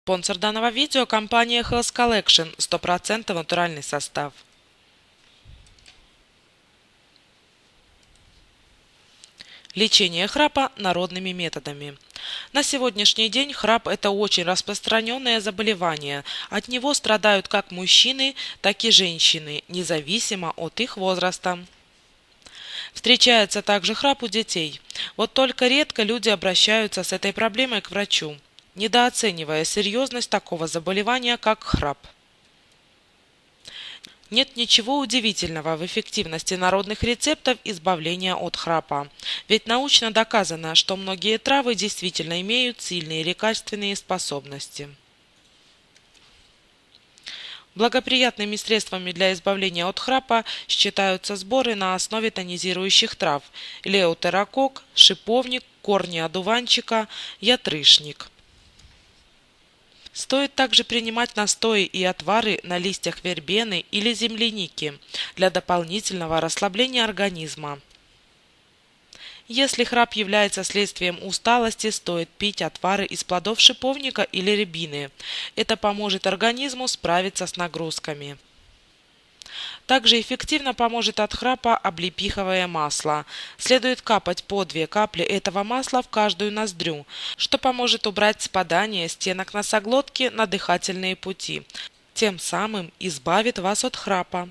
Спонсор данного видео – компания Health Collection, 100% натуральный состав. Лечение храпа народными методами. На сегодняшний день храп – это очень распространенное заболевание. От него страдают как мужчины, так и женщины, независимо от их возраста. Встречается также храп у детей. Вот только редко люди обращаются с этой проблемой к врачу, недооценивая серьезность такого заболевания, как храп. Нет ничего удивительного в эффективности народных рецептов избавления от храпа. Ведь научно доказано, что многие травы действительно имеют сильные лекарственные способности. Благоприятными средствами для избавления от храпа считаются сборы на основе тонизирующих трав: леутерокок, шиповник, корни одуванчика, ятрышник. Стоит также принимать настои и отвары на листьях вербены или земляники для дополнительного расслабления организма. Если храп является следствием усталости, стоит пить отвары из плодов шиповника или рябины. Это поможет организму справиться с нагрузками. Также эффективно поможет от храпа облепиховое масло. Следует капать по 2 капли этого масла в каждую ноздрю, что поможет убрать спадание стенок носоглотки на дыхательные пути, тем самым избавит вас от храпа.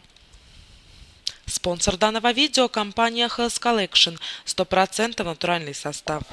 Спонсор данного видео – компания Health Collection, 100% натуральный состав.